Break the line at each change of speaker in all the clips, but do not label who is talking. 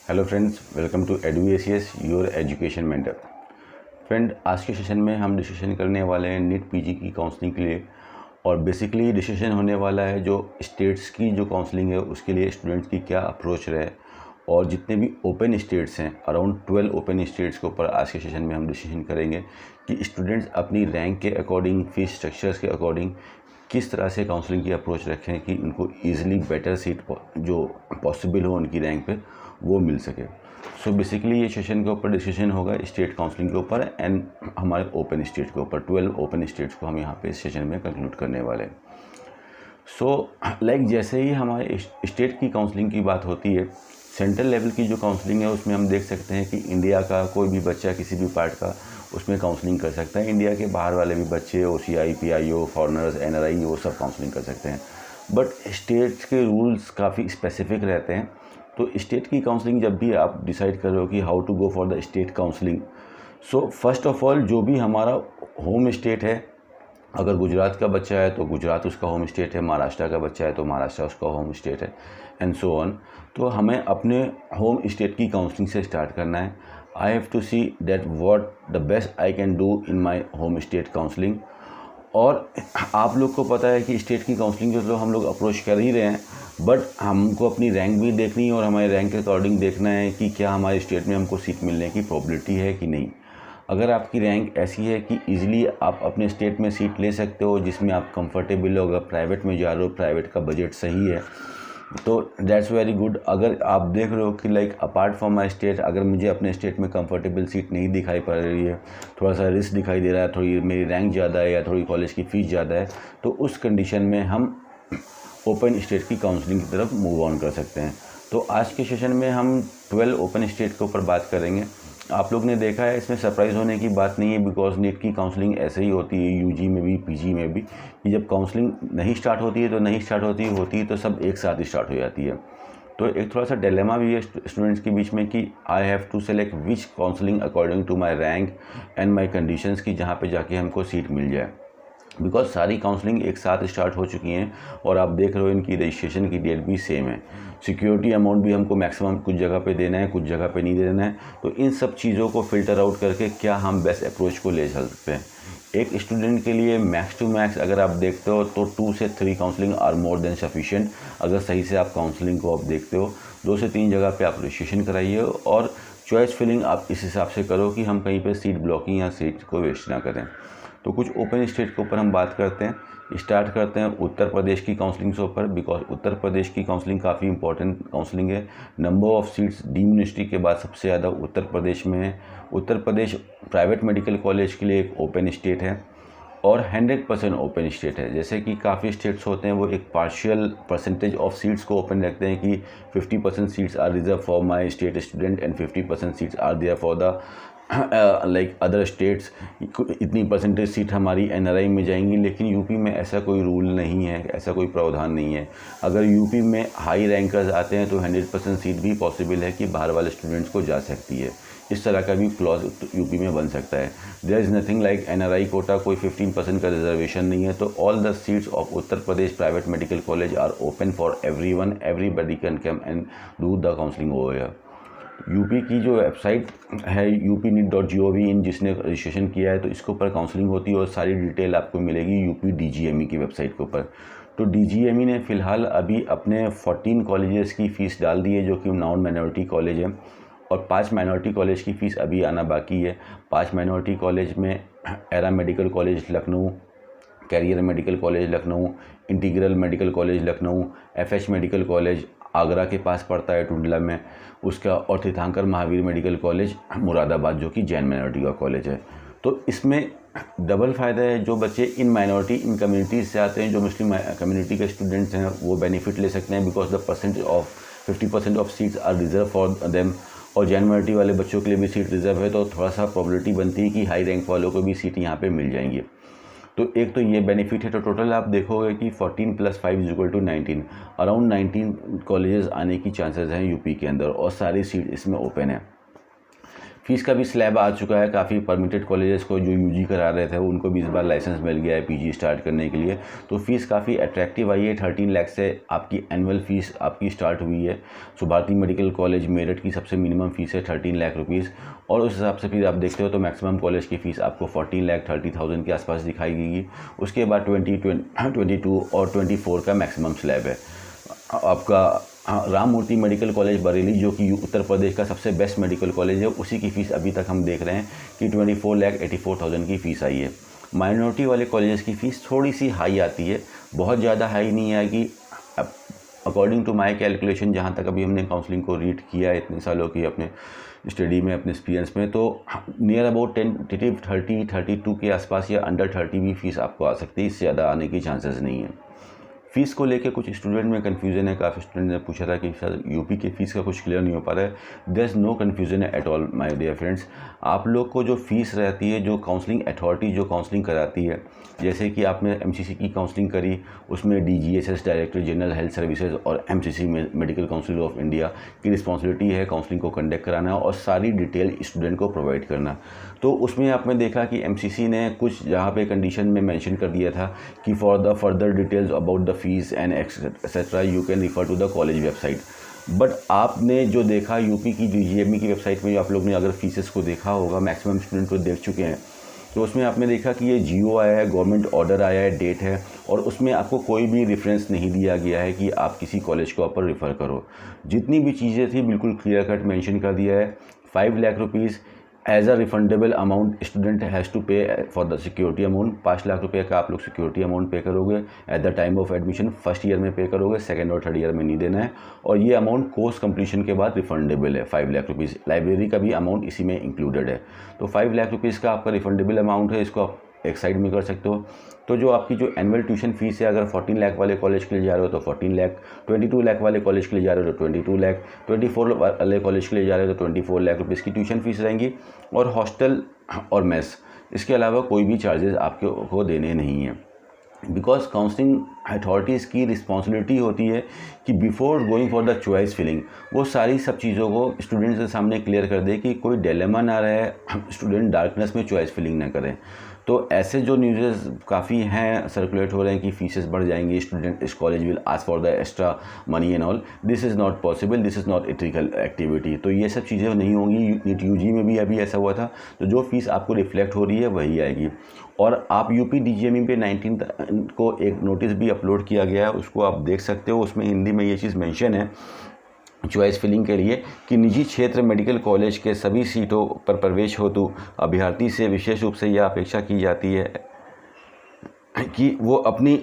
Hello friends, welcome to EduACS your education mentor. Friend, आज के session में हम डिस्कशन करने वाले हैं नीट पीजी की काउंसलिंग के लिए। और बेसिकली डिस्कशन होने वाला है जो स्टेट्स की जो काउंसलिंग है उसके लिए स्टूडेंट्स की क्या अप्रोच रहे, और जितने भी ओपन स्टेट्स हैं अराउंड 12 ओपन स्टेट्स के ऊपर आज के सेशन में हम डिस्कशन करेंगे कि स्टूडेंट्स अपनी रैंक के अकॉर्डिंग, फीस स्ट्रक्चर्स के अकॉर्डिंग किस तरह से काउंसलिंग की अप्रोच रखें कि उनको ईजिली बेटर सीट जो पॉसिबल हो उनकी रैंक पे वो मिल सके। सो बेसिकली ये सेशन के ऊपर डिस्कशन होगा स्टेट काउंसलिंग के ऊपर एंड हमारे ओपन स्टेट के ऊपर। 12 ओपन स्टेट्स को हम यहाँ पे इस सेशन में कंक्लूड करने वाले हैं। जैसे ही हमारे स्टेट की काउंसलिंग की बात होती है, सेंट्रल लेवल की जो काउंसलिंग है उसमें हम देख सकते हैं कि इंडिया का कोई भी बच्चा किसी भी पार्ट का उसमें काउंसलिंग कर सकता है। इंडिया के बाहर वाले भी बच्चे OCI, PIO, फॉरनर्स, NRI वो सब काउंसलिंग कर सकते हैं। बट स्टेट्स के रूल्स काफ़ी स्पेसिफिक रहते हैं। तो स्टेट की काउंसलिंग जब भी आप डिसाइड कर रहे हो कि how to go for the state counselling, so first of all जो भी हमारा होम स्टेट है, अगर गुजरात का बच्चा है तो गुजरात उसका होम स्टेट है, महाराष्ट्र का बच्चा है तो महाराष्ट्र उसका होम स्टेट है, एंड सो ऑन। तो हमें अपने होम स्टेट की काउंसलिंग से स्टार्ट करना है। I have to see that what the best I can do in my home state counselling. और आप लोग को पता है कि स्टेट की काउंसलिंग जो हम लोग अप्रोच कर ही रहे हैं, बट हमको अपनी रैंक भी देखनी है और हमारे रैंक के अकॉर्डिंग देखना है कि क्या हमारे स्टेट में हमको सीट मिलने की प्रोबेबिलिटी है कि नहीं। अगर आपकी रैंक ऐसी है कि इजीली आप अपने स्टेट में सीट ले सकते हो जिसमें आप कंफर्टेबल हो, अगर प्राइवेट में जा रहे हो, प्राइवेट का बजट सही है, तो दैट्स वेरी गुड। अगर आप देख रहे हो कि अपार्ट फ्रॉम माई स्टेट अगर मुझे अपने स्टेट में कंफर्टेबल सीट नहीं दिखाई पड़ रही है, थोड़ा सा रिस्क दिखाई दे रहा है, थोड़ी मेरी रैंक ज़्यादा है या थोड़ी कॉलेज की फ़ीस ज़्यादा है, तो उस कंडीशन में हम ओपन स्टेट की काउंसलिंग की तरफ मूव ऑन कर सकते हैं। तो आज के सेशन में हम 12 ओपन स्टेट के ऊपर बात करेंगे। आप लोग ने देखा है, इसमें सरप्राइज़ होने की बात नहीं है, बिकॉज नीट की काउंसलिंग ऐसे ही होती है UG में भी PG में भी, कि जब काउंसलिंग नहीं स्टार्ट होती है तो नहीं स्टार्ट होती है तो सब एक साथ ही स्टार्ट हो जाती है। तो एक थोड़ा सा डिलेमा भी है स्टूडेंट्स के बीच में कि I have to select which counselling according to my rank and my conditions, की जहाँ पे जाके हमको सीट मिल जाए। बिकॉज सारी काउंसलिंग एक साथ स्टार्ट हो चुकी हैं और आप देख रहे हो इनकी रजिस्ट्रेशन की डेट भी सेम है। सिक्योरिटी अमाउंट भी हमको मैक्सिमम कुछ जगह पे देना है, कुछ जगह पे नहीं देना है। तो इन सब चीज़ों को फिल्टर आउट करके क्या हम बेस्ट अप्रोच को ले चल सकते हैं। एक स्टूडेंट के लिए मैक्स टू मैक्स अगर आप देखते हो तो 2 से 3 counselling are more than sufficient. अगर सही से आप काउंसलिंग को आप देखते हो, 2 से 3 जगह पे आप रजिस्ट्रेशन कराइए और चॉइस फिलिंग आप इस हिसाब से करो कि हम कहीं पे सीट ब्लॉकिंग या सीट को वेस्ट ना करें। तो कुछ ओपन स्टेट के ऊपर हम बात करते हैं। स्टार्ट करते हैं उत्तर प्रदेश की काउंसलिंग से ऊपर, बिकॉज उत्तर प्रदेश की काउंसलिंग काफ़ी इंपॉर्टेंट काउंसलिंग है। Number of seats deemed university के बाद सबसे ज़्यादा उत्तर प्रदेश में है। Uttar Pradesh private medical college के लिए एक ओपन स्टेट है और 100% ओपन स्टेट है। जैसे कि काफ़ी स्टेट्स होते हैं वो एक पार्शियल परसेंटेज ऑफ सीट्स को ओपन रखते हैं कि 50% seats are reserve for my state student and 50% seats are there for the other states. इतनी परसेंटेज सीट हमारी NRI में जाएंगी, लेकिन यूपी में ऐसा कोई रूल नहीं है, ऐसा कोई प्रावधान नहीं है। अगर यूपी में हाई रैंकर्स आते हैं तो 100% सीट भी पॉसिबल है कि बाहर वाले स्टूडेंट्स को जा सकती है। इस तरह का भी क्लॉज यूपी में बन सकता है। There is nothing like NRI quota, कोई 15% का रिजर्वेशन नहीं है। तो all the seats of Uttar Pradesh private medical college are open for everyone, everybody can come and do the counselling over here. UP की जो वेबसाइट है upNEET.gov इन, जिसने रजिस्ट्रेशन किया है तो इसके ऊपर काउंसलिंग होती है और सारी डिटेल आपको मिलेगी यूपी DGME की वेबसाइट के ऊपर। तो DGME ने फ़िलहाल अभी अपने 14 कॉलेजेस की फ़ीस डाल दी है जो कि नॉन माइनॉरिटी कॉलेज है, और 5 माइनॉरिटी कॉलेज की फ़ीस अभी आना बाकी है। 5 माइनॉरिटी कॉलेज में Era medical college Lucknow, career medical college Lucknow, integral medical college Lucknow, FH medical college Agra के पास पड़ता है टुंडला में उसका, और तीर्थंकर महावीर मेडिकल कॉलेज मुरादाबाद जो कि जैन माइनॉरिटी का कॉलेज है। तो इसमें डबल फ़ायदा है, जो बच्चे इन माइनॉरिटी इन कम्युनिटीज़ से आते हैं, जो मुस्लिम कम्युनिटी के स्टूडेंट्स हैं वो बेनिफिट ले सकते हैं because the percentage of 50% of seats are reserve for them. और जैन माइनॉरिटी वाले बच्चों के लिए भी सीट रिजर्व है, तो थोड़ा सा प्रोबेबिलिटी बनती है कि हाई रैंक वालों को भी सीट यहाँ पे मिल जाएंगी। तो एक तो ये बेनिफिट है। तो टोटल आप देखोगे कि 14 + 5 = 19, अराउंड 19 कॉलेजेस आने की चांसेस हैं यूपी के अंदर और सारी सीट इसमें ओपन है। फ़ीस का भी स्लैब आ चुका है। काफ़ी परमिटेड कॉलेजेस को जो यूजी करा रहे थे उनको भी इस बार लाइसेंस मिल गया है पीजी स्टार्ट करने के लिए। तो फ़ीस काफ़ी अट्रैक्टिव आई है। 13 लाख से आपकी एनुअल फ़ीस आपकी स्टार्ट हुई है। सो भारती मेडिकल कॉलेज मेरठ की सबसे मिनिमम फ़ीस है 13 लाख रुपीज़, और उस हिसाब से फिर आप देखते हो तो मैक्सिमम कॉलेज की फ़ीस आपको 14,30,000 के आसपास दिखाई गई। उसके बाद 2022 और 24 का मैक्सिमम स्लैब है। आपका राम मूर्ति मेडिकल कॉलेज बरेली, जो कि उत्तर प्रदेश का सबसे बेस्ट मेडिकल कॉलेज है, उसी की फ़ीस अभी तक हम देख रहे हैं कि 24,84,000 की फ़ीस आई है। माइनॉरिटी वाले कॉलेजेस की फ़ीस थोड़ी सी हाई आती है, बहुत ज़्यादा हाई नहीं आएगी। अकॉर्डिंग टू माई कैलकुलेशन, जहाँ तक अभी हमने काउंसलिंग को रीड किया है इतने सालों की अपने स्टडी में, अपने एक्सपीरियंस में, तो नियर अबाउट 32 के आसपास या अंडर 30 भी फ़ीस आपको आ सकती है। इससे ज़्यादा आने की चांसेस नहीं है। फ़ीस को लेके कुछ स्टूडेंट में कन्फ्यूज़न है। काफ़ी स्टूडेंट ने पूछा था कि सर यूपी की फ़ीस का कुछ क्लियर नहीं हो पा रहा है। There is no confusion at all my dear friends. आप लोग को जो फ़ीस रहती है, जो काउंसलिंग अथॉरिटी जो काउंसलिंग कराती है, जैसे कि आपने एमसीसी की काउंसलिंग करी, उसमें डीजीएसएस डायरेक्टर जनरल हेल्थ सर्विसेज और MCC medical council of India की रिस्पॉन्सिबिलिटी है काउंसलिंग को कंडक्ट कराना और सारी डिटेल स्टूडेंट को प्रोवाइड करना। तो उसमें आपने देखा कि एमसीसी ने कुछ जहाँ पे कंडीशन में मेंशन कर दिया था कि for the further details about the fees and etcetera you can refer to the college website. But आपने जो देखा यूपी की डीजीएमई की वेबसाइट में, आप लोग ने अगर फीसेस को देखा होगा, मैक्सिमम स्टूडेंट को देख चुके हैं, तो उसमें आपने देखा कि ये जीओ आया है, गवर्नमेंट ऑर्डर आया है, डेट है, और उसमें आपको कोई भी रेफरेंस नहीं दिया गया है कि आप किसी कॉलेज के ऊपर रेफ़र करो। जितनी भी चीज़ें थी बिल्कुल क्लियर कट मेंशन कर दिया है। 5 lakh rupees as a refundable amount student has to pay for the security amount. 5 lakh रुपये का आप लोग सिक्योरिटी अमाउंट पे करोगे at the time of admission. First year में पे करोगे, सेकंड और थर्ड ईयर में नहीं देना है। और ये अमाउंट कोर्स कंप्लीशन के बाद रिफंडेबल है 5 लाख रुपीज़। लाइब्रेरी का भी अमाउंट इसी में इंक्लूडेड है। तो 5 लाख रुपीज़ का आपका रिफंडेबल अमाउंट है, इसको आप एक साइड में कर सकते हो। तो जो आपकी जो एनुअल ट्यूशन फीस है, अगर 14 लाख वाले कॉलेज के लिए जा रहे हो तो 14 लाख, 22 लाख वाले कॉलेज के लिए जा रहे हो तो 22 लाख, 24 वाले कॉलेज के लिए जा रहे हो तो 24 लाख रुपीज़ की ट्यूशन फीस रहेंगी। और हॉस्टल और मेस, इसके अलावा कोई भी चार्जेस आपको देने नहीं हैं। बिकॉज काउंसलिंग अथॉरिटीज़ की रिस्पॉन्सिबिलिटी होती है कि before going for the choice filling वो सारी सब चीज़ों को स्टूडेंट्स के सामने क्लियर कर दे कि कोई डिलेमा ना रहे, स्टूडेंट डार्कनेस में चॉइस फिलिंग ना करें। तो ऐसे जो न्यूज़ काफ़ी हैं सर्कुलेट हो रहे हैं कि फीसेस बढ़ जाएंगी, स्टूडेंट इस college will ask for the extra money and all, this is not possible, this is not ethical activity. तो ये सब चीज़ें नहीं होंगी। नीट यूजी में भी अभी ऐसा हुआ था। तो जो फीस आपको रिफ्लेक्ट हो रही है वही आएगी। और आप यूपी डीजीएमई पे 19 को एक नोटिस भी अपलोड किया गया है, उसको आप देख सकते हो। उसमें हिंदी में ये चीज़ मेंशन है चॉइस फिलिंग के लिए कि निजी क्षेत्र मेडिकल कॉलेज के सभी सीटों पर प्रवेश हेतु अभ्यर्थी से विशेष रूप से यह अपेक्षा की जाती है कि वो अपनी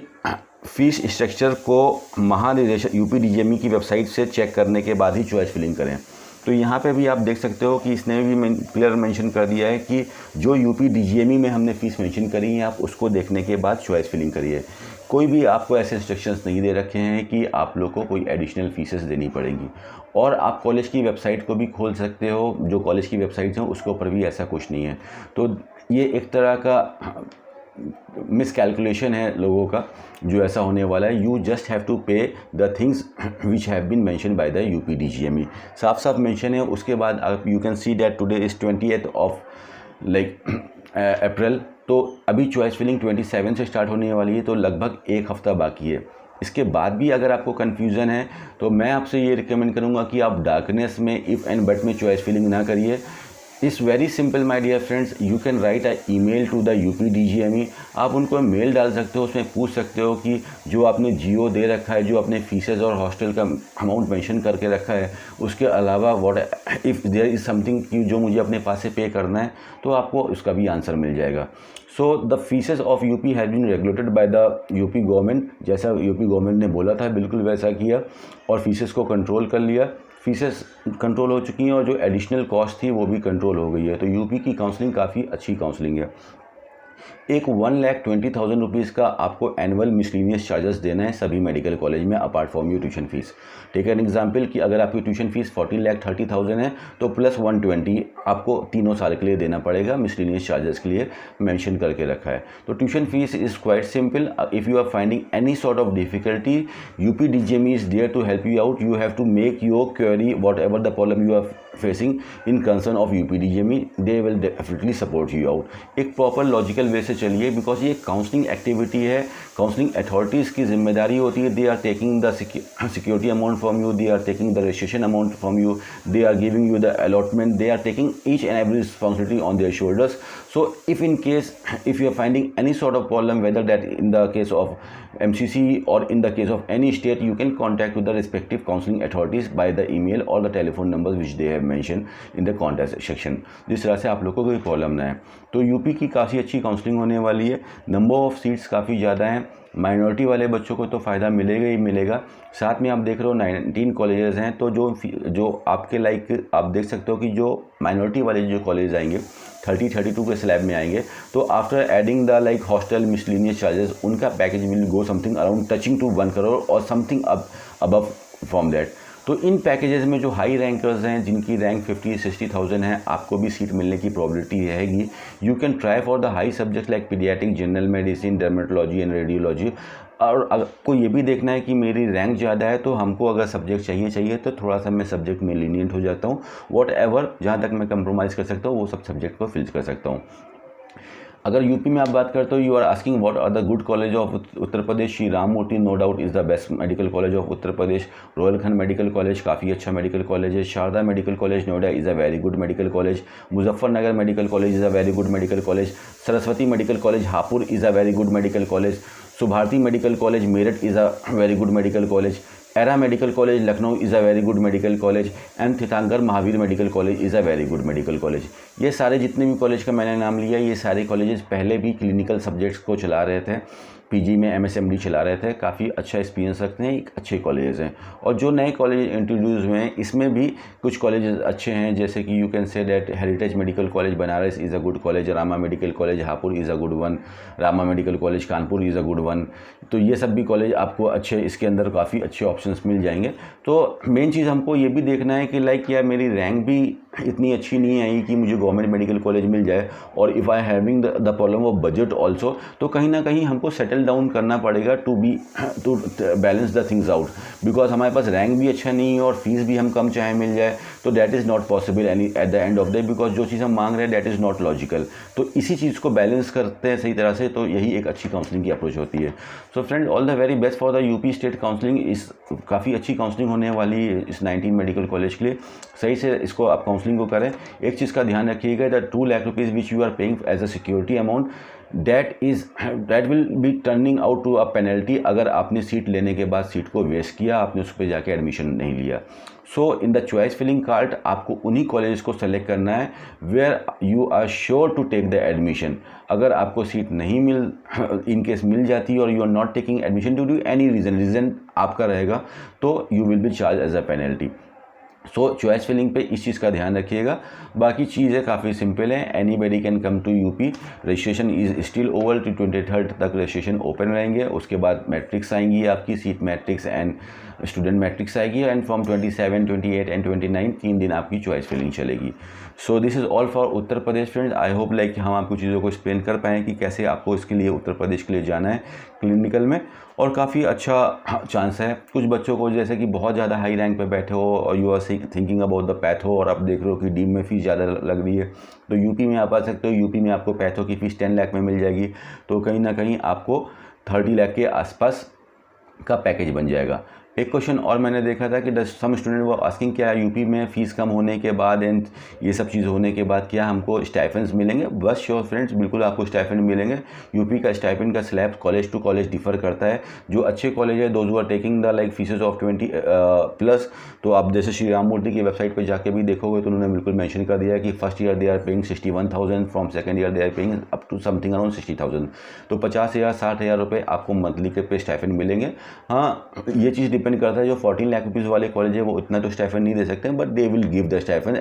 फीस स्ट्रक्चर को महानिदेशक यूपी डीजीएमई की वेबसाइट से चेक करने के बाद ही चॉइस फिलिंग करें। तो यहाँ पे भी आप देख सकते हो कि इसने भी क्लियर मेंशन कर दिया है कि जो यूपी डीजीएमई में हमने फ़ीस मेंशन करी है, आप उसको देखने के बाद चॉइस फिलिंग करिए। कोई भी आपको ऐसे इंस्ट्रक्शंस नहीं दे रखे हैं कि आप लोग को कोई एडिशनल फीसेस देनी पड़ेंगी। और आप कॉलेज की वेबसाइट को भी खोल सकते हो, जो कॉलेज की वेबसाइट्स हैं उसके ऊपर भी ऐसा कुछ नहीं है। तो ये एक तरह का मिसकैलकुलेशन है लोगों का जो ऐसा होने वाला है। You just have to pay the things which have been mention by the UP DGME, साफ साफ मेंशन है। उसके बाद आप you can see that today is 20th of April. तो अभी चॉइस फिलिंग 27 से स्टार्ट होने वाली है, तो लगभग एक हफ़्ता बाकी है। इसके बाद भी अगर आपको कन्फ्यूज़न है तो मैं आपसे ये रिकमेंड करूँगा कि आप डार्कनेस में इफ़ एंड बट में चॉइस फिलिंग ना करिए। It's very simple my dear friends, you can write a email to the UP DGME. आप उनको मेल डाल सकते हो, उसमें पूछ सकते हो कि जो आपने जियो दे रखा है, जो अपने फीसेस और हॉस्टल का अमाउंट मेंशन करके रखा है, उसके अलावा what if there is something कि जो मुझे अपने पास से पे करना है, तो आपको उसका भी आंसर मिल जाएगा। So the fees of UP have been regulated by the UP government. जैसा यूपी गवर्नमेंट ने बोला था बिल्कुल वैसा किया और फीसेस को कंट्रोल कर लिया। फीसेस कंट्रोल हो चुकी हैं और जो एडिशनल कॉस्ट थी वो भी कंट्रोल हो गई है। तो यूपी की काउंसलिंग काफ़ी अच्छी काउंसलिंग है। एक 1,20,000 रुपीज़ का आपको एनुअल मिसलेनियस चार्जेस देना है सभी मेडिकल कॉलेज में apart from your tuition fees. Take an example कि अगर आपकी ट्यूशन फीस 14,30,000 है तो प्लस 120 आपको तीनों साल के लिए देना पड़ेगा, मिसलेनियस चार्जेस के लिए मेंशन करके रखा है। तो tuition fees is quite simple. If you are finding any sort of difficulty, UPDGME is there to help you out. You have to make your query whatever the problem you are facing in concern of UPDGME, they will definitely support you out. एक proper logical way से चलिए, because ये counselling activity है, counselling authorities की जिम्मेदारी होती है। They are taking the security amount from you, they are taking the registration amount from you, they are giving you the allotment, they are taking each and every responsibility on their shoulders. So if in case, if you are finding any sort of problem, whether that in the case of MCC or in the case of any state, you can contact with the respective counseling authorities by the email or the telephone numbers which they have mentioned in the contact section. जिस तरह से आप लोगों को कोई problem ना है. तो यूपी की काफ़ी अच्छी काउंसलिंग होने वाली है. नंबर ऑफ़ सीट्स काफ़ी ज़्यादा हैं. माइनॉरिटी वाले बच्चों को तो फ़ायदा मिलेगा ही मिलेगा. साथ में आप देख रहे हो 19 कॉलेजेस हैं. तो जो आपके लाइक आप देख सकते हो कि जो माइनॉरिटी वाले जो कॉलेज आएंगे 32 के स्लैब में आएंगे, तो after adding the like hostel miscellaneous charges, उनका package will go something around touching to 1 crore और समथिंग अबव फ्रॉम दैट. तो इन पैकेजेस में जो हाई रैंकर्स हैं, जिनकी रैंक 50-60,000 है, आपको भी सीट मिलने की प्रोबेबिलिटी रहेगी. You can try for the high subject like paediatric, general medicine, dermatology and radiology. और आपको ये भी देखना है कि मेरी रैंक ज़्यादा है, तो हमको अगर सब्जेक्ट चाहिए तो थोड़ा सा मैं सब्जेक्ट में लीनियंट हो जाता हूँ. वॉट एवर जहाँ तक मैं कंप्रोमाइज़ कर सकता हूँ वो सब सब्जेक्ट को फिल कर सकता हूँ. अगर यूपी में आप बात करते हो, you are asking what are the good college of Uttar Pradesh. Shri Ram Murti no doubt is the best medical college of Uttar Pradesh. Rohilkhand medical college काफ़ी अच्छा मेडिकल कॉलेज है. Sharda medical college Noida is a very good medical college. Muzaffarnagar medical college is a very good medical college. Saraswati medical college Hapur is a very good medical college. Subharti medical college Meerut is a very good medical college. Era medical college Lucknow is a very good medical college. And Tirthankar Mahavir medical college is a very good medical college. ये सारे जितने भी college का मैंने नाम लिया, ये सारे कॉलेजेस पहले भी क्लिनिकल सब्जेक्ट्स को चला रहे थे. पीजी में MSMD चला रहे थे. काफ़ी अच्छा एक्सपीरियंस रखते हैं, एक अच्छे कॉलेजेस हैं. और जो नए कॉलेज इंट्रोड्यूस हुए हैं, इसमें भी कुछ कॉलेजेस अच्छे हैं, जैसे कि you can say that heritage medical college Banaras is a good college. Rama medical college Hapur is a good one. Rama medical college Kanpur is a good one. तो ये सब भी कॉलेज आपको अच्छे, इसके अंदर काफ़ी अच्छे ऑप्शंस मिल जाएंगे. तो मेन चीज़ हमको ये भी देखना है कि लाइक यार मेरी रैंक भी इतनी अच्छी नहीं आई कि मुझे गवर्नमेंट मेडिकल कॉलेज मिल जाए. और if I having the problem of budget also, तो कहीं ना कहीं हमको सेटल डाउन करना पड़ेगा to balance the things out. Because हमारे पास रैंक भी अच्छा नहीं है और फीस भी हम कम चाहे मिल जाए, तो that is not possible at the end of the, because जो चीज़ हम मांग रहे हैं दैट इज़ नॉट लॉजिकल. तो इसी चीज़ को बैलेंस करते हैं सही तरह से, तो यही एक अच्छी काउंसलिंग की अप्रोच होती है. So friend, all the very best for the UP state counselling. इस काफ़ी अच्छी काउंसलिंग होने वाली है इस 19 मेडिकल कॉलेज के लिए. सही से इसको आप काउंसलिंग को करें. एक चीज़ का ध्यान रखिएगा, the 2 lakh rupees which you are paying as a security amount, that will be turning out to a penalty अगर आपने सीट लेने के बाद सीट को वेस्ट किया, आपने उस पर जाके एडमिशन नहीं लिया. So in the choice filling card आपको उन्हीं कॉलेज को सेलेक्ट करना है where you are sure to take the admission. अगर आपको सीट नहीं इन केस मिल जाती है और you are not taking admission due to any reason आपका रहेगा, तो you will be charge as a penalty. So choice filling पे इस चीज़ का ध्यान रखिएगा. बाकी चीज़ें काफ़ी सिंपल हैं. Anybody can come to UP. Registration is still over to 23rd तक रजिस्ट्रेशन ओपन रहेंगे. उसके बाद मैट्रिक्स आएंगी, आपकी seat matrix and student matrix आएगी. एंड फ्रॉम 27, 28 एंड 29 3 दिन आपकी चॉइस फिलिंग चलेगी. सो this is all for Uttar Pradesh friends. I hope like हम आपको चीज़ों को एक्सप्लेन कर पाएँ कि कैसे आपको इसके लिए उत्तर प्रदेश के लिए जाना है क्लिनिकल में. और काफ़ी अच्छा चांस है. कुछ बच्चों को जैसे कि बहुत ज़्यादा हाई रैंक पे बैठे हो और you are thinking about the patho, और आप देख रहे हो कि डीम में फ़ीस ज़्यादा लग रही है, तो यूपी में आप आ सकते हो. यूपी में आपको पैथो की फ़ीस 10 लाख में मिल जाएगी. तो कहीं ना कहीं आपको 30 लाख के आसपास का पैकेज बन जाएगा. एक क्वेश्चन और मैंने देखा था कि सम स्टूडेंट वो आस्किंग क्या यूपी में फ़ीस कम होने के बाद एंड ये सब चीज़ होने के बाद क्या हमको स्टाइपेंड्स मिलेंगे. बस श्योर फ्रेंड्स, बिल्कुल आपको स्टाइपेंड मिलेंगे. यूपी का स्टाइपेंड का slab college to college differ करता है. जो अच्छे कॉलेज है, those are taking the like fees of 20+, तो आप जैसे श्री राम मूर्ति की वेबसाइट पर जाके भी देखोगे तो उन्होंने बिल्कुल मेंशन कर दिया है कि first year they are paying 61,000, from second year they are paying up to something around 60,000. तो 50,000-60,000 रुपये आपको मंथली के पे स्टाइपेंड मिलेंगे. हाँ, ये चीज़ डिपेंड करता है. जो 14 लाख रुपीज़ वाले कॉलेज है वो इतना तो स्टाइपेंड नहीं दे सकते हैं, but they will give the stipend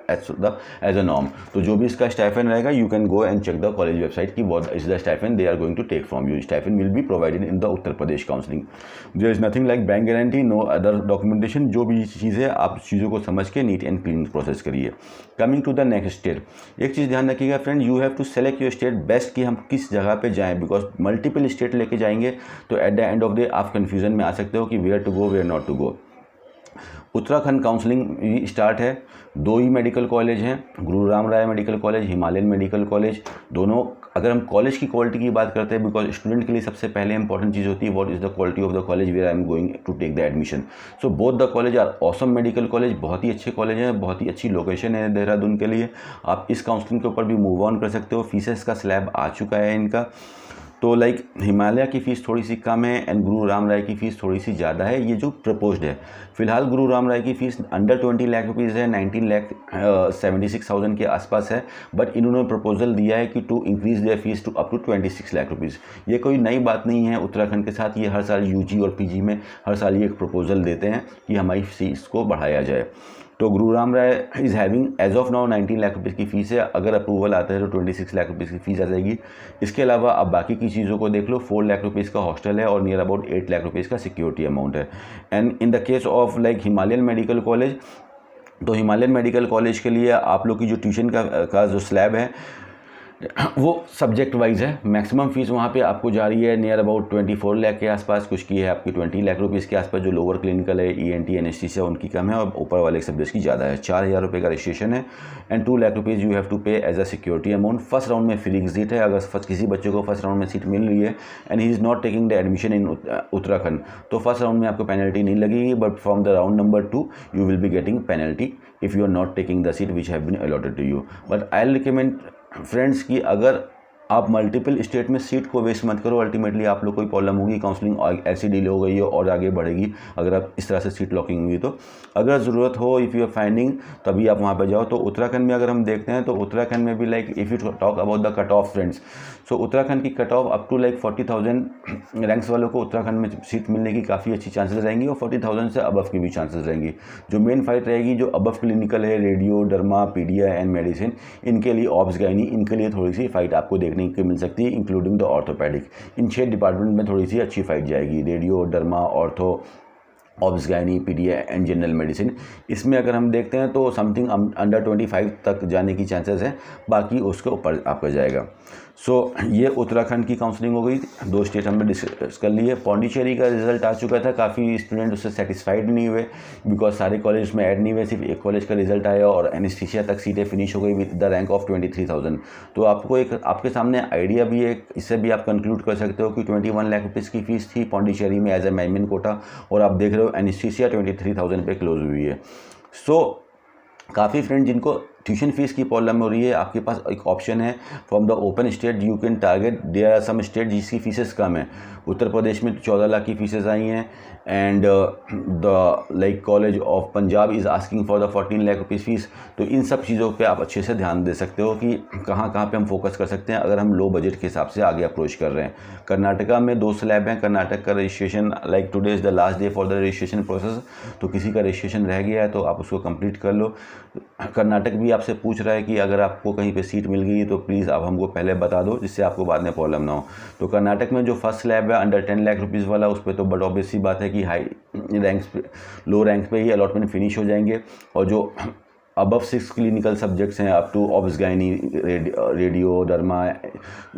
as a norm. तो जो भी इसका स्टाइफन रहेगा, you can go and check the college website की what is the stipend they are going to take from you. Stipend will be provided in the Uttar Pradesh counselling. There is nothing like bank guarantee, no other documentation. जो भी चीज़ें आप चीज़ों को समझ के neat and clean process करिए। Coming to the next state, एक चीज़ ध्यान रखिएगा friend, you have to select your state best कि हम किस जगह पे जाएं, बिकॉज मल्टीपल स्टेट लेके जाएंगे तो at the end of day आप कन्फ्यूजन में आ सकते हो कि where to go where not to go. Uttarakhand counselling start है। 2 ही मेडिकल कॉलेज हैं, Guru Ram Rai medical college, Himalayan medical college. दोनों, अगर हम कॉलेज की क्वालिटी की बात करते हैं, बिकॉज स्टूडेंट के लिए सबसे पहले इंपॉर्टेंट चीज़ होती है what is the quality of the college where I am going to take the admission. So both the college are awesome medical college, बहुत ही अच्छे कॉलेज हैं, बहुत ही अच्छी लोकेशन है देहरादून के लिए। आप इस काउंसलिंग के ऊपर भी मूव ऑन कर सकते हो। फीसेस का स्लैब आ चुका है इनका। तो लाइक हिमालय की फ़ीस थोड़ी सी कम है एंड गुरु राम राय की फ़ीस थोड़ी सी ज़्यादा है, ये जो प्रपोज्ड है। फिलहाल गुरु राम राय की फ़ीस अंडर 20 लाख रुपीज़ है, 19,76,000 के आसपास है। बट इन्होंने प्रपोजल दिया है कि to increase their fees to up to 26 lakh rupees. ये कोई नई बात नहीं है उत्तराखंड के साथ, ये हर साल यूजी और पीजी में हर साल ये एक प्रपोजल देते हैं कि हमारी फीस को बढ़ाया जाए। तो Guru Ram Rai is having as of now 19 lakh rupees की फ़ीस है। अगर अप्रूवल आता है तो 26 लाख रुपीज़ की फ़ीस आ जाएगी। इसके अलावा आप बाकी की चीज़ों को देख लो, 4 लाख रुपीज़ का हॉस्टल है और नियर अबाउट 8 लाख रुपीज़ का सिक्योरिटी अमाउंट है। And in the case of like Himalayan medical college, तो हिमालयन मेडिकल कॉलेज के लिए आप लोग की जो ट्यूशन का जो स्लैब है वो सब्जेक्ट वाइज है। मैक्सिमम फ़ीस वहाँ पे आपको जा रही है नियर अबाउट 24 लाख के आसपास, कुछ की है आपकी 20 लाख रुपीज़ के आसपास। जो लोअर क्लिनिकल है, ENT एनेस्थीसिया, उनकी कम है और ऊपर वाले सब्जेक्ट की ज़्यादा है। 4,000 रुपये का रजिस्ट्रेशन है and 2 lakh rupees you have to pay as a security amount. First round में फ्री एग्जिट है। अगर किसी बच्चे को फर्स्ट राउंड में सीट मिल रही है and he is not taking the admission in Uttarakhand, तो फर्स्ट राउंड में आपको पेनल्टी नहीं लगेगी। But from the round number 2 you will be getting penalty if you are not taking the seat which have been allotted to you. But I will recommend friends कि अगर आप multiple state में seat को waste मत करो। Ultimately आप लोग कोई प्रॉब्लम होगी, काउंसलिंग ऐसी डिले हो गई है और आगे बढ़ेगी अगर आप इस तरह से सीट लॉकिंग हुई। तो अगर ज़रूरत हो, इफ़ यू आर फाइंडिंग, तभी आप वहाँ पर जाओ। तो उत्तराखंड में अगर हम देखते हैं तो उत्तराखंड में भी like if you talk about the cut off friends, so Uttarakhand की cut off up to like 40,000 ranks वालों को उत्तराखंड में सीट मिलने की काफ़ी अच्छी चांसेस रहेंगी और 40,000 से अबव की भी चांसेस रहेंगी। जो मेन फाइट रहेगी, जो अबव क्लिनिकल है, रेडियो, डर्मा, पीडिया एंड मेडिसिन, इनके लिए ऑब्स गायनी, इनके लिए थोड़ी सी फाइट आपको देखने को मिल सकती है, इंक्लूडिंग द ऑर्थोपेडिक। इन 6 डिपार्टमेंट में थोड़ी सी अच्छी फाइट जाएगी, radio, derma, ortho, obs gynae, paedia and general medicine. इसमें अगर हम देखते हैं तो समथिंग अंडर 25 तक जाने की चांसेस है, बाकी उसके ऊपर आपका जाएगा। सो ये उत्तराखंड की काउंसलिंग हो गई। 2 स्टेट हमने डिस्कस कर लिए। पौंडीचेरी का रिजल्ट आ चुका था, काफ़ी स्टूडेंट उससे सेटिस्फाइड नहीं हुए बिकॉज सारे कॉलेज में ऐड नहीं हुए, सिर्फ एक कॉलेज का रिजल्ट आया और एनेस्थीसिया तक सीटें फिनिश हो गई विद द रैंक ऑफ 23,000। तो आपको एक आपके सामने आइडिया भी है, इससे भी आप कंक्लूड कर सकते हो कि 21 लाख रुपीज़ की फ़ीस थी पौंडीचेरी में एज ए मैनेजमेंट कोटा, और आप देख रहे हो एनेस्थीसिया 23,000 पे क्लोज हुई है। सो काफ़ी फ्रेंड जिनको ट्यूशन फीस की प्रॉब्लम हो रही है, आपके पास एक ऑप्शन है from the open state you can target. There are some state जिसकी फीसेस कम है। उत्तर प्रदेश में 14 लाख की फीसेस आई हैं and the like college of Punjab is asking for the 14 lakh rupees fees. तो इन सब चीज़ों पे आप अच्छे से ध्यान दे सकते हो कि कहाँ कहाँ पे हम फोकस कर सकते हैं अगर हम लो बजट के हिसाब से आगे अप्रोच कर रहे हैं। कर्नाटका में 2 स्लैब हैं। कर्नाटक का registration like today is the last day for the registration process, तो किसी का रजिस्ट्रेशन रह गया है तो आप उसको कंप्लीट कर लो। कर्नाटक भी आपसे पूछ रहा है कि अगर आपको कहीं पे सीट मिल गई है तो प्लीज़ आप हमको पहले बता दो, जिससे आपको बाद में प्रॉब्लम ना हो। तो कर्नाटक में जो फर्स्ट स्लैब है अंडर 10 लाख रुपीज़ वाला, उस पर तो बट ऑब्वियस सी बात है कि हाई रैंक्स पे, लो रैंक्स पे ही अलॉटमेंट फिनिश हो जाएंगे। और जो अबव 6 क्लिनिकल सब्जेक्ट्स हैं up to obs gynae, radio, derma,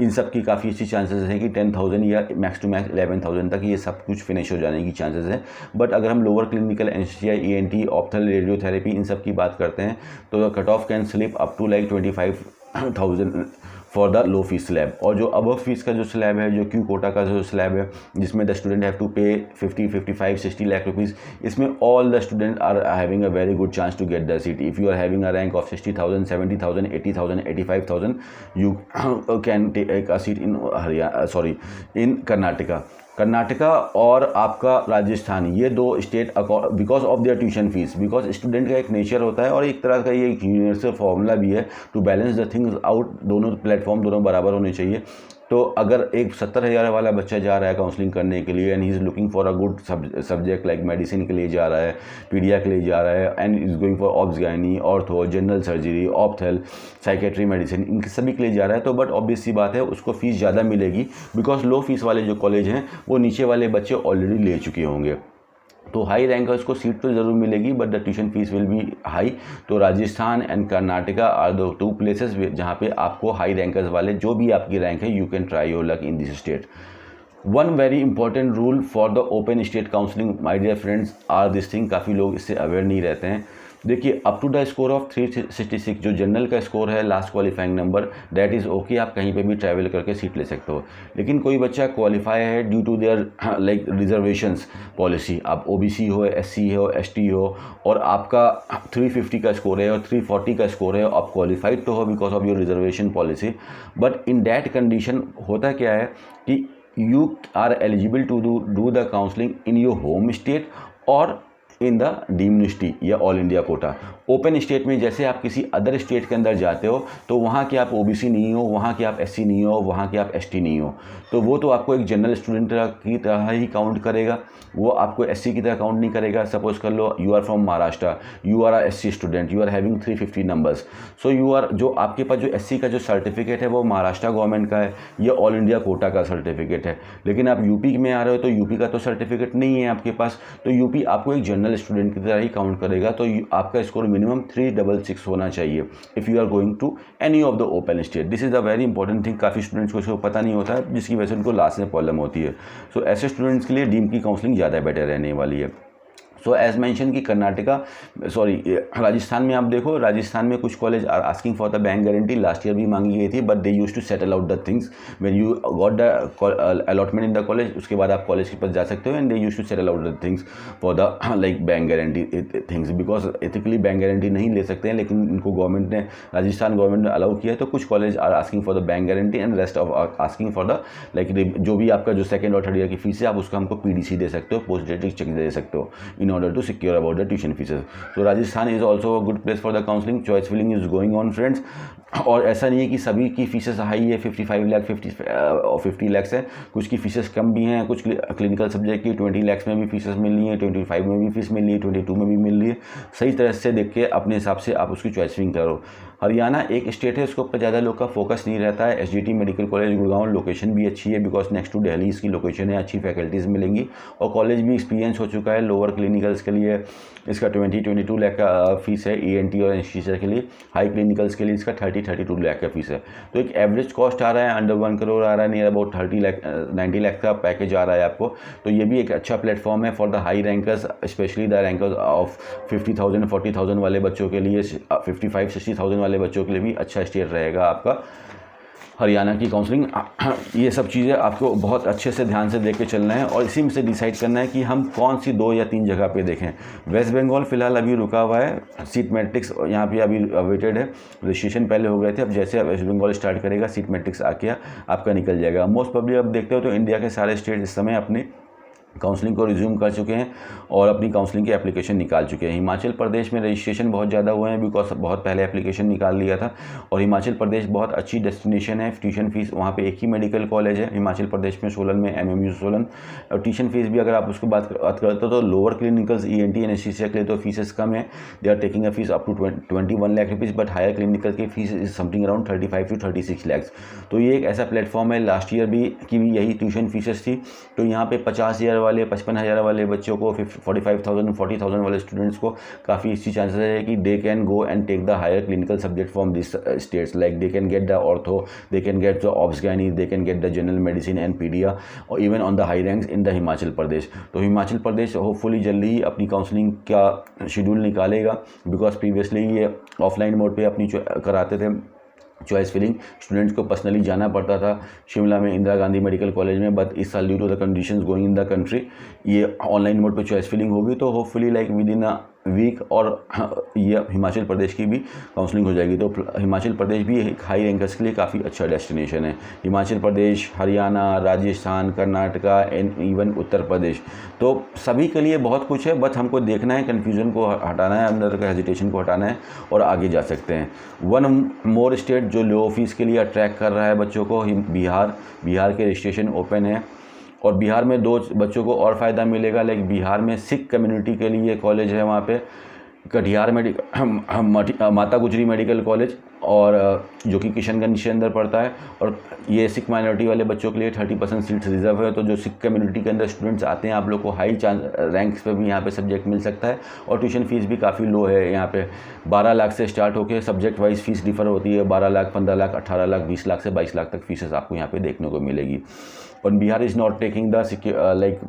इन सब की काफ़ी अच्छी चांसेस हैं कि 10,000 या मैक्स टू मैक्स 11,000 तक ये सब कुछ फिनिश हो जाने की चांसेस है। बट अगर हम lower clinical anaesthesia, ENT, ophthal, radiotherapy, इन सब की बात करते हैं तो cut off can slip up to like 25,000 for the low fees slab. और जो अबव फीस का जो स्लैब है, जो क्यू कोटा का जो स्लैब है, जिसमें द स्टूडेंट हैव टू पे 50, 55, 60 लाख रुपीज़, इसमें all the student are having a very good chance to get the seat. If you are having a rank of 60,000, 70,000, 80,000, 85,000, you can take a seat in Karnataka और आपका राजस्थान। ये 2 state because of their tuition fees, because student का एक nature होता है और एक तरह का ये एक यूनिवर्सल फॉर्मूला भी है to balance the things out. दोनों प्लेटफॉर्म दोनों बराबर होने चाहिए। तो अगर एक 70,000 वाला बच्चा जा रहा है काउंसलिंग करने के लिए and he is looking for a good subject like medicine के लिए जा रहा है, पीडिया के लिए जा रहा है and is going for obs gynae, ortho, general surgery, ophthal, psychiatry medicine, इन सभी के लिए जा रहा है, तो बट ऑब्वियस सी बात है उसको फ़ीस ज़्यादा मिलेगी बिकॉज लो फीस वाले जो कॉलेज हैं वो नीचे वाले बच्चे ऑलरेडी ले चुके होंगे। तो हाई रैंकर्स को सीट तो ज़रूर मिलेगी but the tuition fees will be high. तो Rajasthan and Karnataka are the 2 places जहाँ पे आपको हाई रैंकर्स वाले जो भी आपकी रैंक है you can try your luck in this state. One very important rule for the open state counselling my dear friends are this thing, काफ़ी लोग इससे अवेयर नहीं रहते हैं। देखिए up to the score of 366 जो जनरल का स्कोर है last qualifying number, that is okay, आप कहीं पे भी ट्रैवल करके सीट ले सकते हो। लेकिन कोई बच्चा क्वालिफाई है due to their like reservations policy, आप ओबीसी हो, एससी हो, एसटी हो और आपका 350 का स्कोर है और 340 का स्कोर है, आप क्वालिफाइड तो हो because of your reservation policy, but in that condition होता क्या है कि you are eligible to do the counseling in your home state और इन द डीम्ड स्टेट या all India quota. Open state में जैसे आप किसी अदर स्टेट के अंदर जाते हो तो वहाँ के आप ओबीसी नहीं हो, वहाँ के आप एससी नहीं हो, वहाँ के आप एसटी नहीं हो, तो वो तो आपको एक जनरल स्टूडेंट की तरह ही काउंट करेगा, वो आपको एससी की तरह काउंट नहीं करेगा। सपोज कर लो you are from Maharashtra, you are a SC student, you are having 350 numbers, so you are जो आपके पास जो एससी का जो सर्टिफिकेट है वो महाराष्ट्र गवर्नमेंट का है, ये ऑल इंडिया कोटा का सर्टिफिकेट है। लेकिन आप यूपी में आ रहे हो तो यूपी का तो सर्टिफिकेट नहीं है आपके पास, तो यूपी आपको एक जनरल स्टूडेंट की तरह ही काउंट करेगा। तो आपका स्कोर मिनिमम 366 होना चाहिए if you are going to any of the open state. This is a very important thing, काफ़ी स्टूडेंट्स को इसको पता नहीं होता है जिसकी वजह से उनको लास्ट में प्रॉब्लम होती है। सो ऐसे स्टूडेंट्स के लिए डीम की काउंसलिंग ज़्यादा बेटर रहने वाली है। सो एज मैंशन कि राजस्थान में आप देखो, राजस्थान में कुछ college are asking for the bank guarantee, last year भी मांगी गई थी but they use to settle out the things when you got the allotment in the college, उसके बाद आप कॉलेज के पास जा सकते हो and they use to settle out the things for the like bank guarantee things, because ethically bank guarantee नहीं ले सकते हैं लेकिन इनको गवर्नमेंट ने, राजस्थान गवर्नमेंट ने अलाउ किया है। तो कुछ college are asking for the bank guarantee and rest of asking for the like जो भी आपका जो सेकंड और थर्ड ईयर की फीस है आप उसका हमको पीडीसी दे सकते हो, पोस्ट ग्रेजुएट चेक दे सकते हो in order to secure about the tuition fees. So Rajasthan is also a good place for the counseling. Choice filling is going on friends. और ऐसा नहीं है कि सभी की फीसेस हाई है, 55 लाख 50 लाख है, कुछ की फीसेस कम भी हैं, कुछ क्लिनिकल सब्जेक्ट की 20 लाख में भी फीसेस मिल रही है, 25 में भी फीस मिल रही है, 22 में भी मिल रही है। सही तरह से देख के अपने हिसाब से आप उसकी चॉइस फिलिंग करो। हरियाणा एक स्टेट है, उसके ऊपर ज़्यादा लोग का फोकस नहीं रहता है। SGT medical college Gurgaon location भी अच्छी है बिकॉज नेक्स्ट टू दिल्ली इसकी लोकेशन है, अच्छी फैकल्टीज़ मिलेंगी और कॉलेज भी एक्सपीरियंस हो चुका है। लोअर क्लिनिकल्स के लिए इसका 22 लाख का फीस है ईएनटी और एनेस्थीसिया के लिए, हाई क्लिनिकल्स के लिए इसका 32 लाख का फीस है। तो एक एवरेज कॉस्ट आ रहा है अंडर 1 करोड़ आ रहा है, नियर अबाउट 90 लाख का पैकेज आ रहा है आपको। तो ये भी एक अच्छा प्लेटफॉर्म है for the high rankers, specially the rankers of 50,000 40,000 वाले बच्चों के लिए, 55-60,000 वाले बच्चों के लिए भी अच्छा स्टेट रहेगा आपका हरियाणा की काउंसलिंग। ये सब चीज़ें आपको बहुत अच्छे से ध्यान से देख के चलना है और इसी में से डिसाइड करना है कि हम कौन सी 2 या 3 जगह पे देखें। वेस्ट बंगाल फ़िलहाल अभी रुका हुआ है, सीट मैट्रिक्स यहाँ पे अभी अवेटेड है, रजिस्ट्रेशन पहले हो गए थे, अब जैसे वेस्ट बंगाल स्टार्ट करेगा सीट मैट्रिक्स आके आपका निकल जाएगा। मोस्ट प्रॉब्ली अब देखते हो तो इंडिया के सारे स्टेट इस समय अपनी काउंसलिंग को रिज्यूम कर चुके हैं और अपनी काउंसलिंग की एप्लीकेशन निकाल चुके हैं। हिमाचल प्रदेश में रजिस्ट्रेशन बहुत ज़्यादा हुए हैं बिकॉज बहुत पहले एप्लीकेशन निकाल लिया था और हिमाचल प्रदेश बहुत अच्छी डेस्टिनेशन है। ट्यूशन फीस वहाँ पे एक ही मेडिकल कॉलेज है हिमाचल प्रदेश में, सोलन में, एमएमयू सोलन। और ट्यूशन फीस भी अगर आप उसको बात करते हो तो लोअर क्लिनिकल्स ईएनटी एनेस्थीसिया के लिए तो फीसेस कम है, they are taking a fees up to 21 lakh rupees, but higher clinical की fees is something around 35 to 36 lakh. तो ये एक ऐसा प्लेटफॉर्म है, लास्ट ईयर भी की भी यही ट्यूशन फीसेस थी। तो यहाँ पे 50,000 वाले 55,000 वाले बच्चों को 45,000 40,000 वाले स्टूडेंट्स को काफ़ी अच्छी चांसेस है कि they can go and take the higher clinical subject from this states, like they can get the ortho, they can get the obs gynae, they can get the general medicine and paedia और even on the high ranks in the Himachal Pradesh. तो हिमाचल प्रदेश hopefully जल्दी ही अपनी counselling का schedule निकालेगा because previously ये offline mode पे अपनी कराते थे चॉइस फिलिंग, स्टूडेंट्स को पर्सनली जाना पड़ता था शिमला में इंदिरा गांधी मेडिकल कॉलेज में, बट इस साल due to the conditions going in the country ये ऑनलाइन मोड पे चॉइस फिलिंग होगी। तो hopefully like within week और ये हिमाचल प्रदेश की भी काउंसलिंग हो जाएगी। तो हिमाचल प्रदेश भी एक हाई रैंकर्स के लिए काफ़ी अच्छा डेस्टिनेशन है। हिमाचल प्रदेश, हरियाणा, राजस्थान, कर्नाटका एंड इवन उत्तर प्रदेश, तो सभी के लिए बहुत कुछ है। बस हमको देखना है, कन्फ्यूज़न को हटाना है, अंदर का हेजिटेशन को हटाना है और आगे जा सकते हैं। वन मोर स्टेट जो लो फीस के लिए अट्रैक्ट कर रहा है बच्चों को, बिहार के रजिस्ट्रेशन ओपन है। और बिहार में 2 बच्चों को और फ़ायदा मिलेगा, लाइक बिहार में सिख कम्युनिटी के लिए कॉलेज है वहाँ पे, कटिहार माता गुजरी मेडिकल कॉलेज, और जो कि किशनगंज के अंदर पड़ता है। और ये सिख माइनॉरिटी वाले बच्चों के लिए 30% सीट्स रिजर्व है। तो जो सिख कम्युनिटी के अंदर स्टूडेंट्स आते हैं, आप लोग को हाई चांस रैंक्स पे भी यहाँ पे सब्जेक्ट मिल सकता है। और ट्यूशन फीस भी काफ़ी लो है यहाँ पे, 12 लाख से स्टार्ट होकर सब्जेक्ट वाइज फीस डिफर होती है। 12 लाख, 15 लाख, 18 लाख, 20 लाख से 22 लाख तक फीसेस आपको यहाँ पे देखने को मिलेगी। और Bihar is not taking the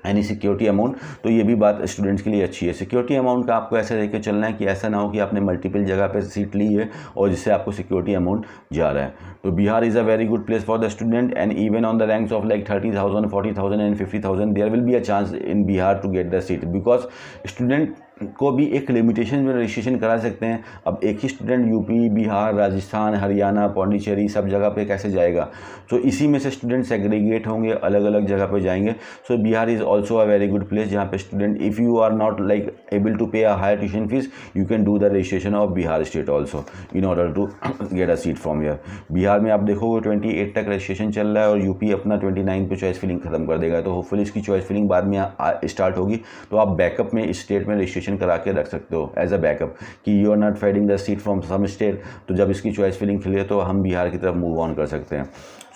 any security amount, तो ये भी बात स्टूडेंट्स के लिए अच्छी है। सिक्योरिटी अमाउंट का आपको ऐसा लेकर चलना है कि ऐसा ना हो कि आपने मल्टीपल जगह पे सीट ली है और जिससे आपको सिक्योरिटी अमाउंट जा रहा है। तो Bihar is a very good place for the student, and even on the ranks of like 30,000, 40,000 and 50,000 there will be a chance in Bihar to get the seat, because student को भी एक लिमिटेशन में registration करा सकते हैं। अब एक ही स्टूडेंट यूपी, बिहार, राजस्थान, हरियाणा, पौंडीचेरी सब जगह पे कैसे जाएगा? तो इसी में से स्टूडेंट सेग्रीगेट होंगे, अलग अलग जगह पे जाएंगे। So Bihar is also a very good place जहाँ पे student, if you are not like able to pay a higher tuition fees, you can do the registration of Bihar state also in order to get a seat from here. Bihar में आप देखोगे 28 तक registration चल रहा है और यूपी अपना 29 पे चॉइस फिलिंग खत्म कर देगा। तो होपफुली इसकी चॉइस फिलिंग बाद में स्टार्ट होगी, तो आप बैकअप में इस स्टेट में रजिस्ट्रेशन करा के रख सकते हो एज अ बैकअप कि you are not fighting the seat from some state. तो जब इसकी चॉइस फिलिंग खिले तो हम बिहार की तरफ मूव ऑन कर सकते हैं।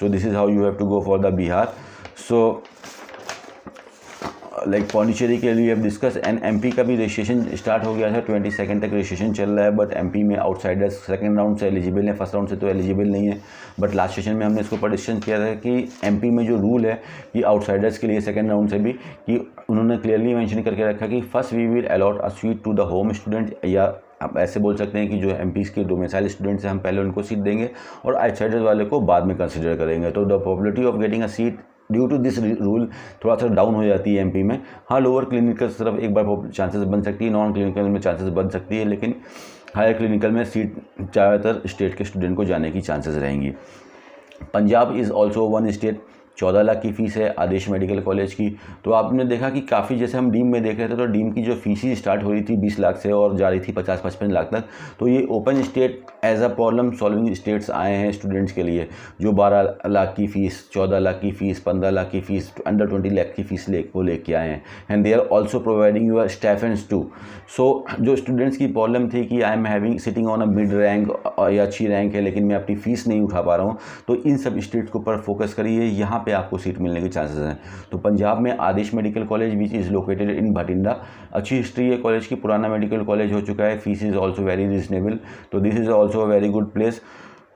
So this is how you have to go for the Bihar. So like Pondicherry के लिए अब डिस्कस, एंड एमपी का भी रजिस्ट्रेशन स्टार्ट हो गया है, 22 तक रजिस्ट्रेशन चल रहा है। बट एमपी में आउटसाइडर्स सेकंड राउंड से एलिजिबल है, फर्स्ट राउंड से तो एलिजिबल नहीं है। बट लास्ट सेशन में हमने इसको पर डिस्कशन किया था कि एमपी में जो रूल है कि आउटसाइडर्स के लिए सेकंड राउंड से भी, कि उन्होंने क्लियरली मेंशन करके रखा कि first we will allot a seat to the home student, या आप ऐसे बोल सकते हैं कि जो एमपीज़ के डोमिसाइल स्टूडेंट्स हैं हम पहले उनको सीट देंगे और आउटसाइडर्स वाले को बाद में कंसिडर करेंगे। तो the probability of getting a seat due to this rule थोड़ा सा डाउन हो जाती है एमपी में। हाँ, लोअर क्लिनिकल तरफ एक बार चांसेस बन सकती है, नॉन क्लिनिकल में चांसेस बन सकती है, लेकिन हायर क्लिनिकल में सीट ज़्यादातर स्टेट के स्टूडेंट को जाने की चांसेस रहेंगी। Punjab is also one state, 14 lakh की फ़ीस है आदेश मेडिकल कॉलेज की। तो आपने देखा कि काफ़ी, जैसे हम डीम में देख रहे थे तो डीम की जो फीस ही स्टार्ट हो रही थी 20 लाख से और जा रही थी 50-55 लाख तक। तो ये open state as a problem solving states आए हैं स्टूडेंट्स के लिए, जो 12 लाख की फ़ीस, 14 लाख की फ़ीस, 15 लाख की फ़ीस, अंडर 20 लाख की फ़ीस लेके आए हैं। And they are also providing your stipends too. So जो स्टूडेंट्स की प्रॉब्लम थी कि I am having sitting on a mid rank या अच्छी रैंक है लेकिन मैं अपनी फ़ीस नहीं उठा पा रहा हूँ, तो इन सब स्टेट्स के ऊपर फोकस करिए, यहाँ पे आपको सीट मिलने के चांसेस हैं। तो पंजाब में Adesh medical college which is located in Bathinda, अच्छी हिस्ट्री है कॉलेज की, पुराना मेडिकल कॉलेज हो चुका है, fees is also very reasonable. तो this is also a very good place.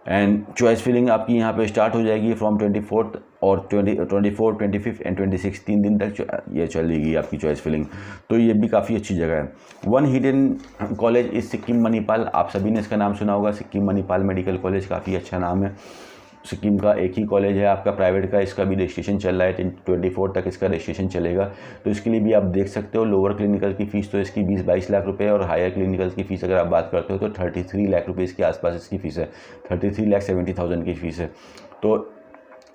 And choice filling आपकी यहाँ पे स्टार्ट हो जाएगी फ्रॉम 24 और 24, 25 एंड 26, 3 दिन तक ये चलेगी आपकी चॉइस फिलिंग। तो ये भी काफ़ी अच्छी जगह है। वन हिडन कॉलेज इस सिक्किम मणिपाल, आप सभी ने इसका नाम सुना होगा, सिक्किम मणिपाल मेडिकल कॉलेज, काफ़ी अच्छा नाम है। सिक्किम का एक ही कॉलेज है आपका प्राइवेट का, इसका भी रजिस्ट्रेशन चल रहा है, 24 तक इसका रजिस्ट्रेशन चलेगा। तो इसके लिए भी आप देख सकते हो, लोअर क्लिनिकल की फ़ीस तो इसकी 20-22 लाख रुपए है और हायर क्लिनिकल की फ़ीस अगर आप बात करते हो तो 33 लाख रुपए इसके आसपास इसकी फ़ीस है, 33,70,000 की फ़ीस है। तो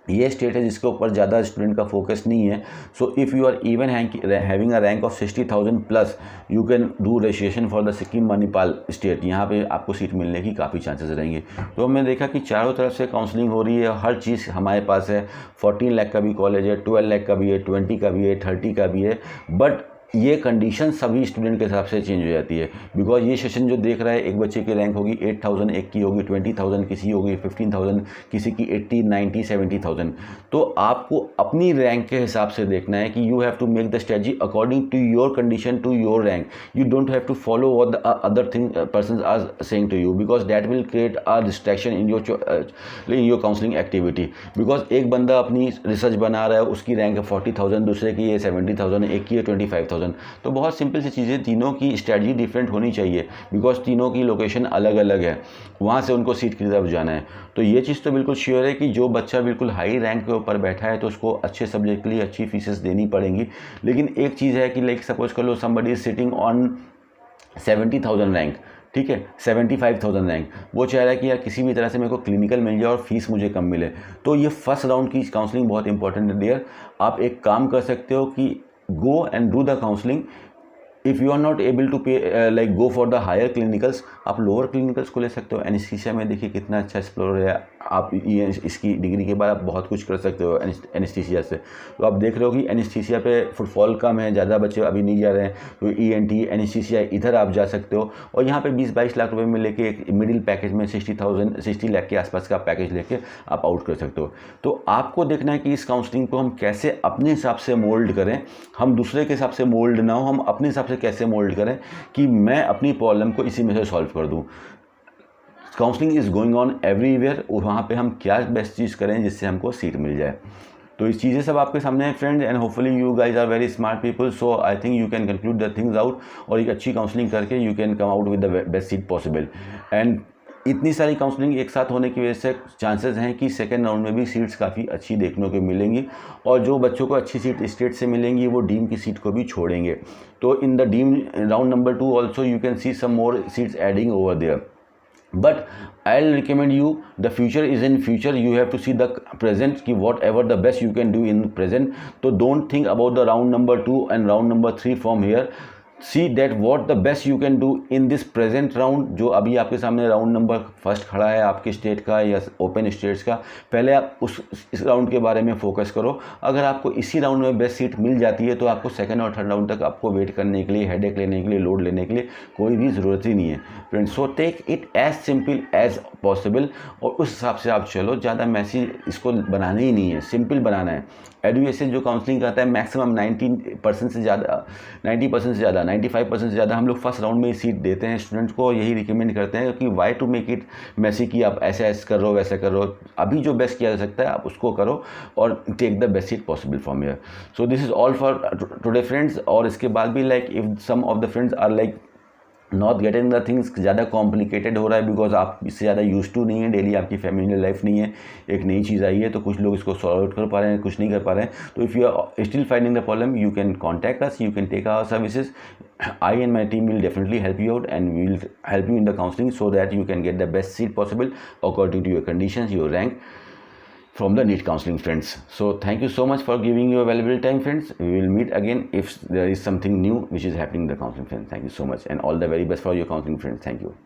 ये स्टेट है जिसके ऊपर ज़्यादा स्टूडेंट का फोकस नहीं है। So if you are even having a rank of 60,000 plus, you can do registration for the Sikkim Manipal state, यहाँ पे आपको सीट मिलने की काफ़ी चांसेस रहेंगे। तो हमने देखा कि चारों तरफ से काउंसलिंग हो रही है, हर चीज़ हमारे पास है। 14 लाख का भी कॉलेज है, 12 लाख का भी है, 20 का भी है, 30 का भी है। बट ये कंडीशन सभी स्टूडेंट के हिसाब से चेंज हो जाती है, बिकॉज ये सेशन जो देख रहा है, एक बच्चे की रैंक होगी 8,000, एक की होगी 20,000, किसी होगी 15,000, किसी की 80, 90, 70,000। तो आपको अपनी रैंक के हिसाब से देखना है कि you have to make the strategy according to your condition, to your rank. You don't have to follow what the other thing person are saying to you, because that will create a distraction in your counselling activity. Because एक बंदा अपनी research बना रहा है, उसकी rank है 40,000, दूसरे की है 70,000, एक की है 25,000। तो बहुत सिंपल सी चीज़ें, तीनों की स्ट्रेटजी डिफरेंट होनी चाहिए, बिकॉज तीनों की लोकेशन अलग अलग है, वहाँ से उनको सीट की तरफ जाना है। तो ये चीज़ तो बिल्कुल श्योर है कि जो बच्चा बिल्कुल हाई रैंक के ऊपर बैठा है तो उसको अच्छे सब्जेक्ट के लिए अच्छी फीसेस देनी पड़ेंगी। लेकिन एक चीज़ है कि लाइक सपोज कर लो somebody is sitting on 70,000 rank, ठीक है, 75,000 रैंक, वो चाह रहा है कि यार किसी भी तरह से मेरे को क्लिनिकल मिल जाए और फीस मुझे कम मिले। तो ये फर्स्ट राउंड की काउंसलिंग बहुत इंपॉर्टेंट है डियर। आप एक काम कर सकते हो कि go and do the counselling. If you are not able to pay like go for the higher clinicals, आप लोअर क्लिनिकल्स को ले सकते हो। एनेस्थीसिया में देखिए कितना अच्छा एक्सप्लोर है, आप ये इसकी डिग्री के बाद आप बहुत कुछ कर सकते हो एनेस्थीसिया से। तो आप देख रहे हो कि एनेस्थीसिया पे फुटफॉल कम है, ज़्यादा बच्चे अभी नहीं जा रहे हैं, तो ENT एनेस्थीसिया इधर आप जा सकते हो। और यहाँ पे 20-22 लाख रुपए में लेके एक मिडिल पैकेज में 60 लाख के आसपास का पैकेज लेके आप आउट कर सकते हो। तो आपको देखना है कि इस काउंसलिंग को हम कैसे अपने हिसाब से मोल्ड करें, हम दूसरे के हिसाब से मोल्ड ना हो, हम अपने हिसाब से कैसे मोल्ड करें कि मैं अपनी प्रॉब्लम को इसी में से सॉल्व कर दूं। Counselling is going on everywhere, और वहाँ पे हम क्या बेस्ट चीज़ करें जिससे हमको सीट मिल जाए। तो इस चीज़ें सब आपके सामने है friend, and hopefully you guys are very smart people, so I think you can conclude the things out, और एक अच्छी काउंसलिंग करके you can come out with the best seat possible. And इतनी सारी काउंसलिंग एक साथ होने की वजह से चांसेस हैं कि सेकेंड राउंड में भी सीट्स काफ़ी अच्छी देखने को मिलेंगी, और जो बच्चों को अच्छी सीट स्टेट से मिलेंगी वो डीम की सीट को भी छोड़ेंगे। तो in the deem round number 2 also you can see some more seats adding over there, but I'll recommend you, the future is in future, you have to see the present ki whatever the best you can do in present. So don't think about the round number 2 and round number 3 from here. See that what the best you can do in this present round, जो अभी आपके सामने round number first खड़ा है आपके state का या open states का, पहले आप इस राउंड के बारे में फोकस करो। अगर आपको इसी राउंड में बेस्ट सीट मिल जाती है तो आपको सेकंड और थर्ड राउंड तक आपको वेट करने के लिए, हेडेक लेने के लिए, लोड लेने के लिए कोई भी ज़रूरत ही नहीं है friends. So take it as simple as possible, और उस हिसाब से आप चलो, ज़्यादा मैसी इसको बनाना ही नहीं है, सिंपल बनाना है। एडुकेशन जो काउंसलिंग करता है मैक्सिमम 90% से ज़्यादा, 90% से ज़्यादा, 95% से ज़्यादा हम लोग फर्स्ट राउंड में ही सीट देते हैं स्टूडेंट्स को। यही रिकमेंड करते हैं कि why to make it messy कि आप ऐसे कर रहे हो वैसे कर रहे हो, अभी जो बेस्ट किया जा सकता है आप उसको करो और take the best seat possible from here. So this is all for today friends. और इसके बाद भी like if some of the friends are like not getting the things, ज़्यादा कॉम्प्लिकेटेड हो रहा है बिकॉज आप इससे ज़्यादा यूज टू नहीं है, डेली आपकी फैमिली लाइफ नहीं है, एक नई चीज़ आई है, तो कुछ लोग इसको सॉल्व आउट कर पा रहे हैं, कुछ नहीं कर पा रहे हैं। तो if you are still finding the problem you can contact us, you can take our services. I and my team will definitely help you out, and we will help you in the counseling so that you can get the best seat possible according to your conditions, your rank, from the NEET counseling friends. So thank you so much for giving your valuable time friends. We will meet again if there is something new which is happening in the counseling friends. Thank you so much, and all the very best for your counseling friends. Thank you.